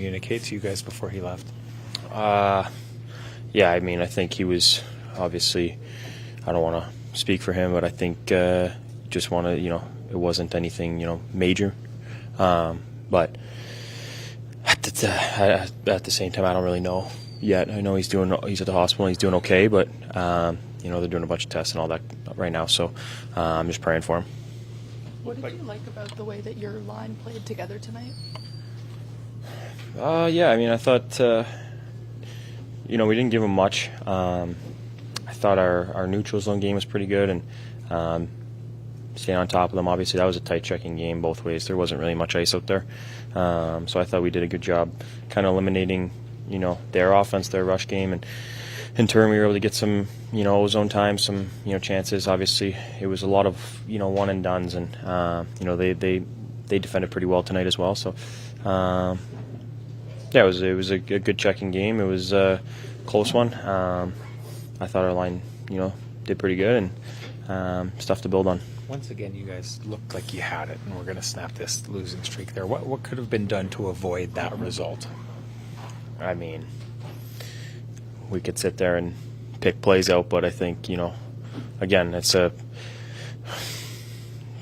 communicate to you guys before he left? Yeah, I mean, I think he was obviously, I don't want to speak for him, but I think just want to, it wasn't anything, major. But at the same time, I don't really know yet. I know he's at the hospital and he's doing okay, but, they're doing a bunch of tests and all that right now, so I'm just praying for him. What did you like about the way that your line played together tonight? Yeah, I mean, I thought, we didn't give him much. I thought our neutral zone game was pretty good, and staying on top of them. Obviously, that was a tight checking game both ways. There wasn't really much ice out there. So I thought we did a good job kind of eliminating, their offense, their rush game, and in turn we were able to get some, zone time, some, chances. Obviously, it was a lot of, one and dones, and they defended pretty well tonight as well. So yeah, it was a good checking game. It was a close one. I thought our line, did pretty good, and stuff to build on. Once again, you guys looked like you had it, and we're going to snap this losing streak there. What could have been done to avoid that result? I mean, we could sit there and pick plays out, but I think, again, it's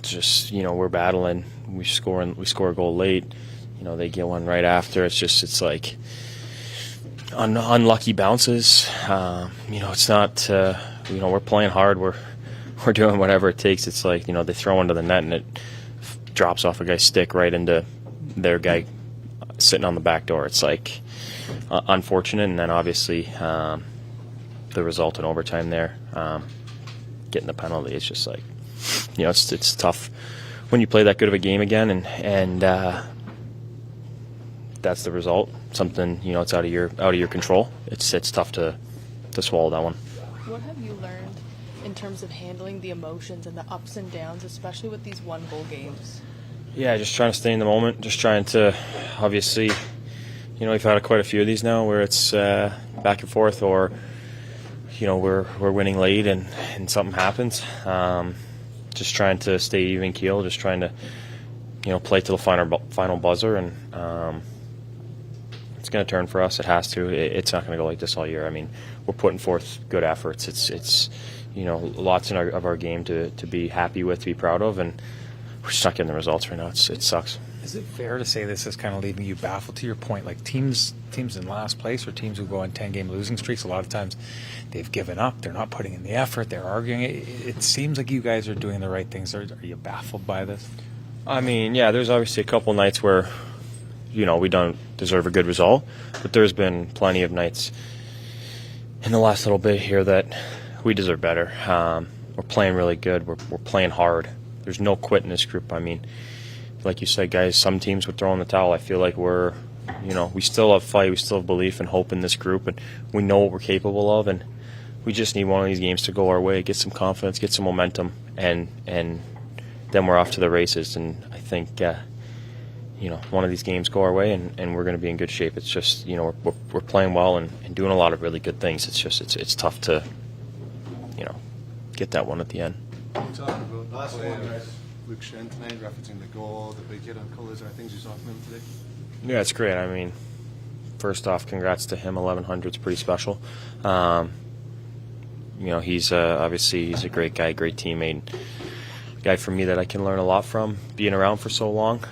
just, we're battling. We score a goal late. They get one right after. It's like unlucky bounces. It's not, we're playing hard. We're doing whatever it takes. It's like, they throw into the net and it drops off a guy's stick right into their guy sitting on the back door. It's like unfortunate, and then obviously the result in overtime there, getting the penalty. It's just like, it's tough when you play that good of a game again, and that's the result. Something, it's out of your control. It's tough to swallow that one. What have you learned in terms of handling the emotions and the ups and downs, especially with these one-goal games? Yeah, just trying to stay in the moment. Just trying to, obviously, we've had quite a few of these now where it's back and forth, or we're winning late and something happens. Just trying to stay even keel. Just trying to play to the final buzzer, and it's going to turn for us. It has to. It's not going to go like this all year. I mean, we're putting forth good efforts. It's lots of our game to be happy with, to be proud of, and we're just not getting the results right now. It sucks. Is it fair to say this is kind of leaving you baffled? To your point, like teams in last place, or teams who go on 10-game losing streaks, a lot of times they've given up. They're not putting in the effort. They're arguing. It seems like you guys are doing the right things. Are you baffled by this? I mean, yeah, there's obviously a couple nights where, we don't deserve a good result, but there's been plenty of nights in the last little bit here that we deserve better. We're playing really good. We're playing hard. There's no quit in this group. I mean, like you said, guys, some teams would throw in the towel. I feel like we still have fight. We still have belief and hope in this group, and we know what we're capable of, and we just need one of these games to go our way, get some confidence, get some momentum, and then we're off to the races. And I think, one of these games go our way, and we're going to be in good shape. It's just, we're playing well and doing a lot of really good things. It's just, it's tough to, get that one at the end. Last one, Luke Shen tonight, referencing the goal, the big hit on colours. Are there things you saw from him today? Yeah, it's great. I mean, first off, congrats to him. 1100's pretty special. He's obviously he's a great guy, great teammate, a guy for me that I can learn a lot from, being around for so long.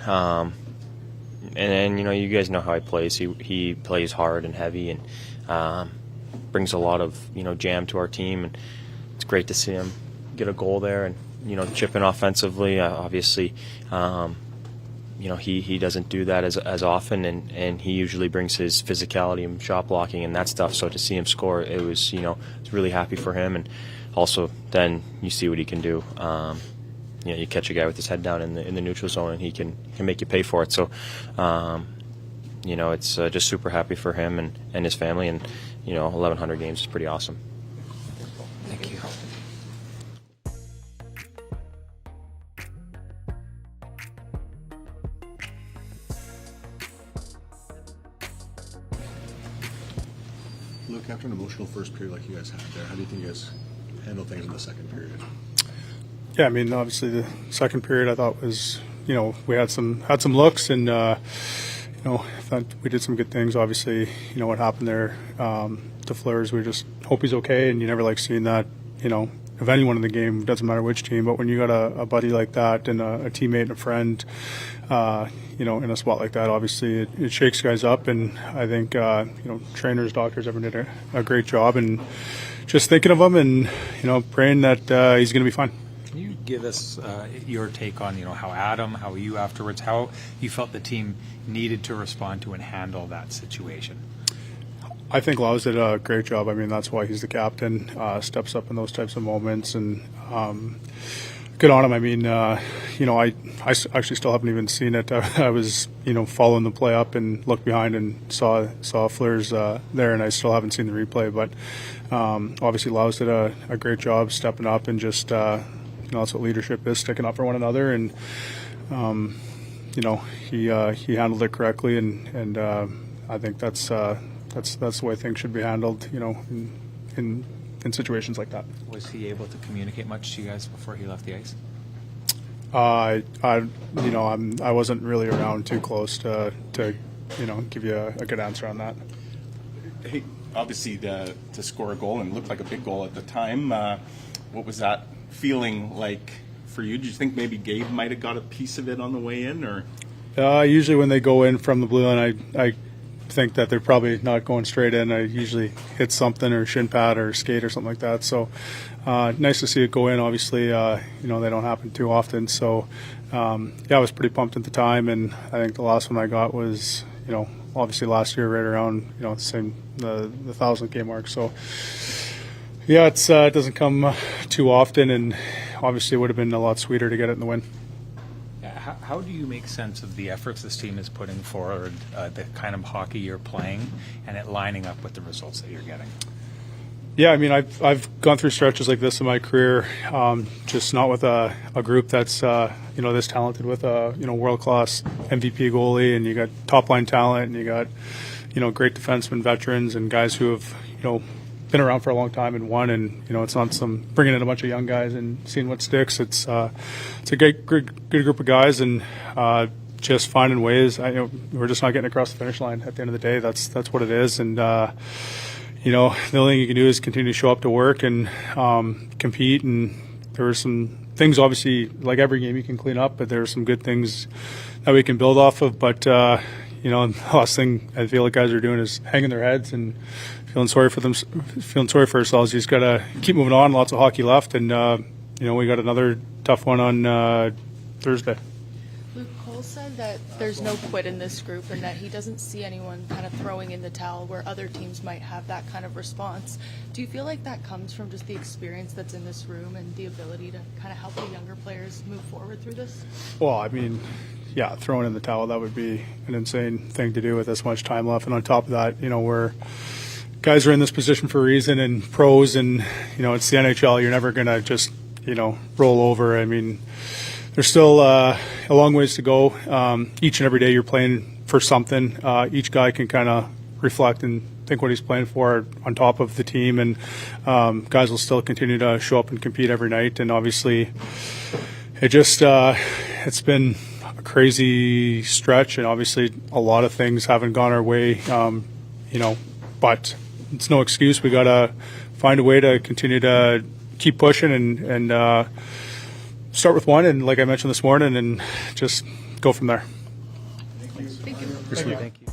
And you guys know how he plays. He plays hard and heavy, and brings a lot of jam to our team, and it's great to see him get a goal there and chip in offensively. Obviously, he doesn't do that as often, and he usually brings his physicality and shot blocking and that stuff. So to see him score, it was it's really happy for him, and also then you see what he can do. You catch a guy with his head down in the neutral zone, and he can make you pay for it. So it's just super happy for him and his family, and 1100 games is pretty awesome. Thank you. Luke, after an emotional first period like you guys had there, how do you think you guys handle things in the second period? Yeah, I mean, obviously the second period I thought was, we had some looks, and I thought we did some good things. Obviously, what happened there to Fleurs, we just hope he's okay, and you never like seeing that, of anyone in the game, doesn't matter which team, but when you got a buddy like that and a teammate and a friend, in a spot like that, obviously it shakes guys up, and I think, trainers, doctors, everyone did a great job, and just thinking of him and, praying that he's going to be fine. Can you give us your take on, how Adam, how you afterwards, how you felt the team needed to respond to and handle that situation? I think Laus did a great job. I mean, that's why he's the captain, steps up in those types of moments, and good on him. I mean, I actually still haven't even seen it. I was, following the play up and looked behind and saw Fleurs there, and I still haven't seen the replay. But obviously, Laus did a great job stepping up and just, that's what leadership is, sticking up for one another. And, he handled it correctly, and I think that's the way things should be handled, in situations like that. Was he able to communicate much to you guys before he left the ice? I wasn't really around too close to give you a good answer on that. Hey, obviously to score a goal, and it looked like a big goal at the time. What was that feeling like for you? Did you think maybe Gabe might have got a piece of it on the way in, or? Usually when they go in from the blue line, I think that they're probably not going straight in. I usually hit something or shin pad or skate or something like that. So nice to see it go in. Obviously, they don't happen too often. So I was pretty pumped at the time, and I think the last one I got was, obviously last year right around, the 1,000K mark. So yeah, it doesn't come too often, and obviously it would have been a lot sweeter to get it in the win. How do you make sense of the efforts this team is putting forward, the kind of hockey you're playing, and it lining up with the results that you're getting? Yeah, I mean, I've gone through stretches like this in my career, just not with a group that's this talented, with a world class MVP goalie, and you got top line talent, and you got great defensemen, veterans, and guys who have been around for a long time and won, and it's not some bringing in a bunch of young guys and seeing what sticks. It's a good group of guys, and just finding ways. We're just not getting across the finish line at the end of the day. That's what it is, and the only thing you can do is continue to show up to work and compete. And there were some things, obviously, like every game you can clean up, but there are some good things that we can build off of. But the last thing I feel like guys are doing is hanging their heads and feeling sorry for ourselves. You just got to keep moving on. Lots of hockey left, and we got another tough one on Thursday. Luke Cole said that there's no quit in this group, and that he doesn't see anyone kind of throwing in the towel where other teams might have that kind of response. Do you feel like that comes from just the experience that's in this room and the ability to kind of help the younger players move forward through this? Well, I mean, yeah, throwing in the towel, that would be an insane thing to do with this much time left. And on top of that, we're guys are in this position for a reason, and pros, and it's the NHL. You're never gonna just roll over. I mean, there's still a long ways to go. Each and every day you're playing for something. Each guy can kind of reflect and think what he's playing for on top of the team, and guys will still continue to show up and compete every night. And obviously, it's been a crazy stretch, and obviously a lot of things haven't gone our way. But it's no excuse. We got to find a way to continue to keep pushing and start with one, and like I mentioned this morning, and just go from there. Thank you. Thank you.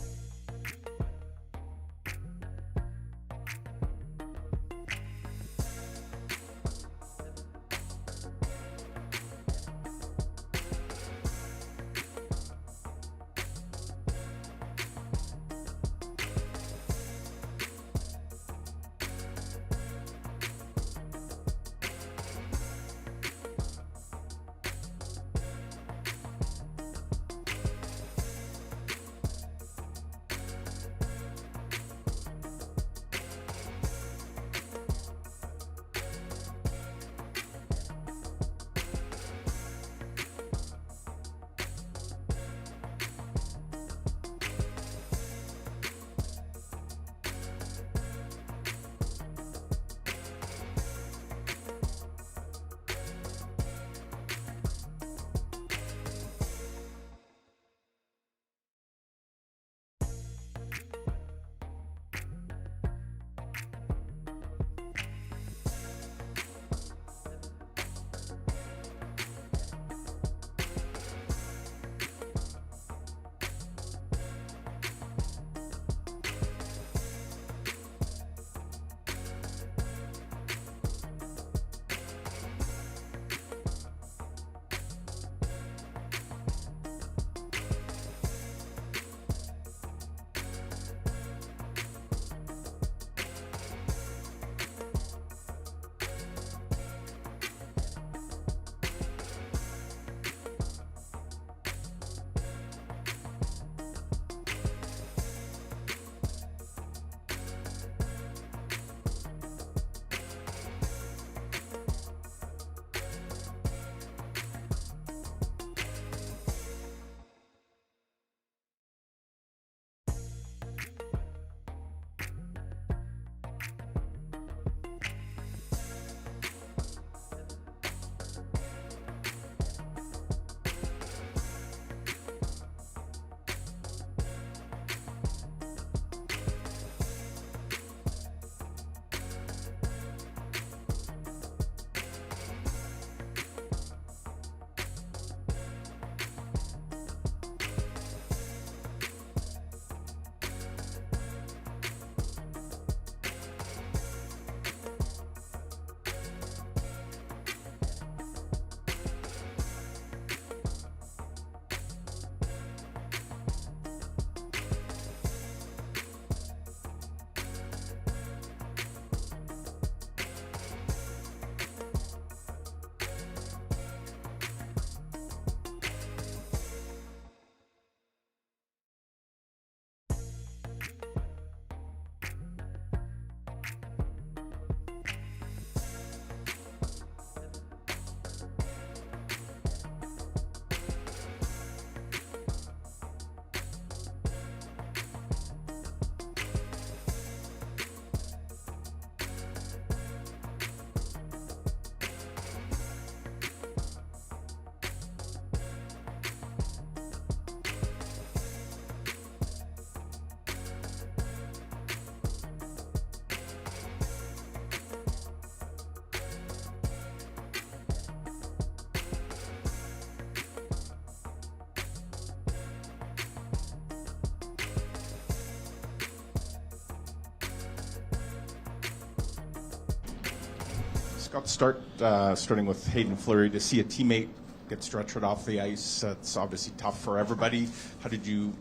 Scott, starting with Hayden Fleury, to see a teammate get stretchered off the ice, that's obviously tough for everybody. How did you,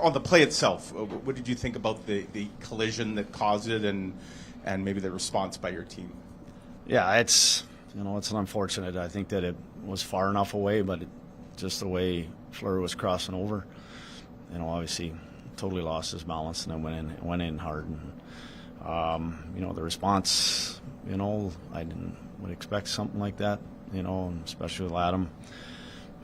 on the play itself, what did you think about the collision that caused it and maybe the response by your team? Yeah, it's unfortunate. I think that it was far enough away, but just the way Fleury was crossing over, obviously totally lost his balance and then went in hard. And, the response, I would expect something like that, especially with Adam.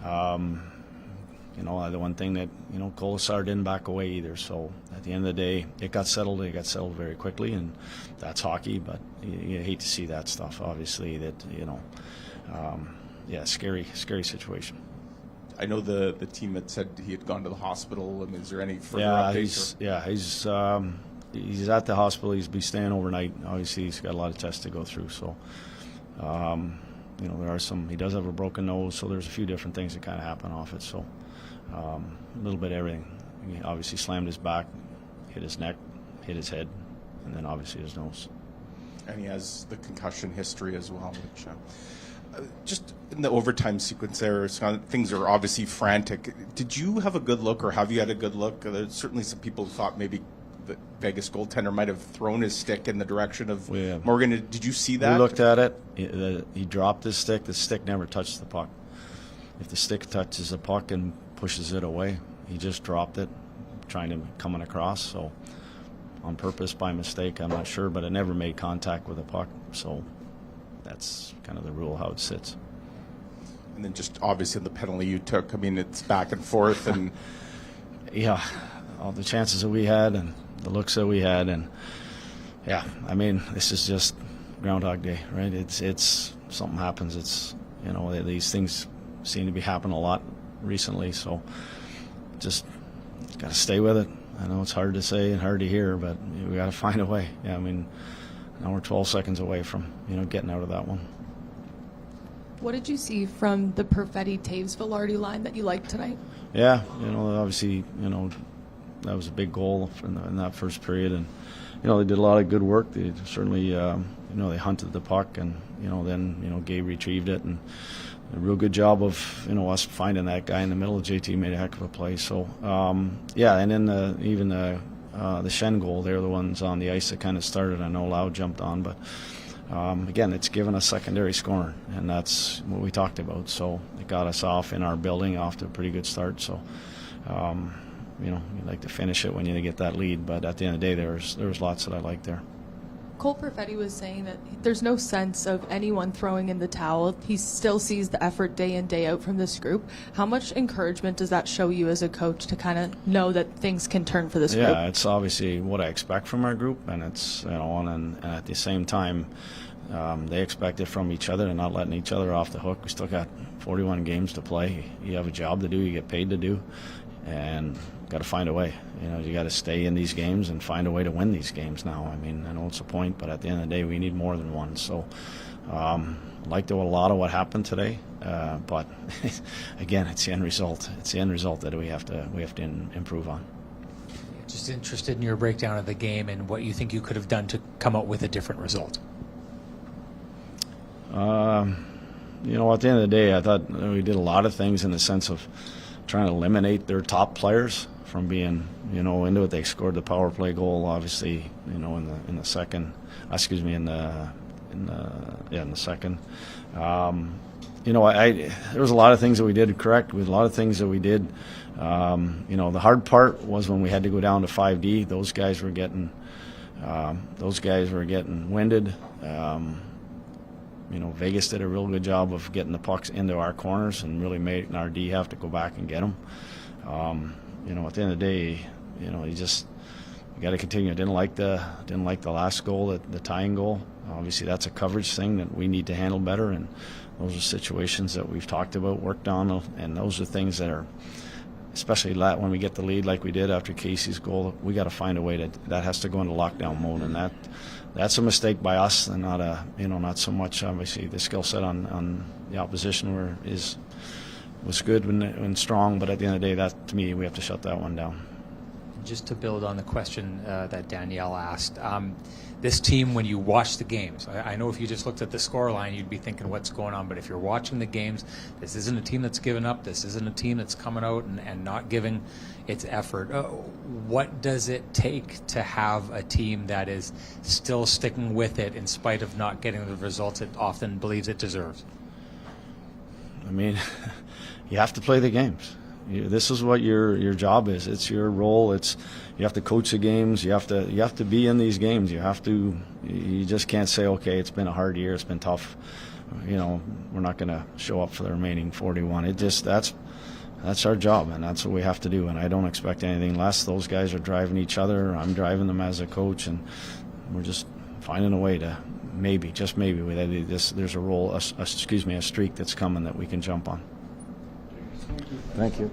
The one thing that, Colasar didn't back away either. So at the end of the day, it got settled very quickly, and that's hockey, but you hate to see that stuff, obviously, that, scary situation. I know the team had said he had gone to the hospital. Is there any further updates? He's at the hospital. He's be staying overnight. Obviously, he's got a lot of tests to go through. So, there are some. He does have a broken nose, so there's a few different things that kind of happen off it. So, a little bit of everything. He obviously slammed his back, hit his neck, hit his head, and then obviously his nose. And he has the concussion history as well, which. Just in the overtime sequence there, things are obviously frantic. Did you have a good look, or have you had a good look? There's certainly some people who thought maybe the Vegas goaltender might have thrown his stick in the direction of Morgan. Did you see that? We looked at it. He dropped his stick. The stick never touched the puck. If the stick touches the puck and pushes it away, he just dropped it, trying to come across. So on purpose, by mistake, I'm not sure, but it never made contact with the puck. So that's kind of the rule how it sits. And then just obviously the penalty you took. It's back and forth, and yeah, all the chances that we had and the looks that we had, and this is just Groundhog Day, right? It's something happens. It's these things seem to be happening a lot recently, so just got to stay with it. I know it's hard to say and hard to hear, but we got to find a way. Yeah, now we're 12 seconds away from getting out of that one. What did you see from the Perfetti-Taves-Velarde line that you liked tonight? Yeah, obviously, that was a big goal in that first period, and they did a lot of good work. They certainly, they hunted the puck, and then Gabe retrieved it, and a real good job of us finding that guy in the middle. JT made a heck of a play. So and then even the Shen goal, they're the ones on the ice that kind of started. I know Lau jumped on, but again, it's given us secondary scoring, and that's what we talked about. So it got us off in our building, off to a pretty good start. So, you like to finish it when you get that lead, but at the end of the day, there was lots that I liked there. Cole Perfetti was saying that there's no sense of anyone throwing in the towel. He still sees the effort day in, day out from this group. How much encouragement does that show you as a coach to kind of know that things can turn for this group? Yeah, it's obviously what I expect from our group, and it's and at the same time, they expect it from each other and not letting each other off the hook. We still got 41 games to play. You have a job to do. You get paid to do, and got to find a way. You got to stay in these games and find a way to win these games now. I know it's a point, but at the end of the day, we need more than one. So, I liked a lot of what happened today, but again, it's the end result. It's the end result that we have to improve on. Just interested in your breakdown of the game and what you think you could have done to come out with a different result. At the end of the day, I thought we did a lot of things in the sense of trying to eliminate their top players from being, into it. They scored the power play goal, obviously, in the second. Excuse me, in the second. There was a lot of things that we did correct. With a lot of things that we did. The hard part was when we had to go down to 5D. Those guys were getting winded. Vegas did a real good job of getting the pucks into our corners and really making our D have to go back and get them. At the end of the day, you got to continue. Didn't like the last goal, the tying goal. Obviously, that's a coverage thing that we need to handle better, and those are situations that we've talked about, worked on, and those are things that are, especially when we get the lead like we did after Casey's goal, we got to find a way that has to go into lockdown mode, and that's a mistake by us, and not so much obviously the skill set on the opposition was good and strong, but at the end of the day, that to me we have to shut that one down. just to build on the question that Danielle asked, this team, when you watch the games, I know if you just looked at the scoreline, you'd be thinking what's going on, but if you're watching the games, this isn't a team that's given up. This isn't a team that's coming out and not giving its effort. What does it take to have a team that is still sticking with it in spite of not getting the results it often believes it deserves? I mean, you have to play the games. This is what your job is. It's your role. You have to coach the games. You have to be in these games. You just can't say, okay, it's been a hard year. It's been tough. We're not going to show up for the remaining 41. That's our job, and that's what we have to do. And I don't expect anything less. Those guys are driving each other. I'm driving them as a coach, and we're just finding a way to maybe, just maybe, there's a streak that's coming that we can jump on. Thank you.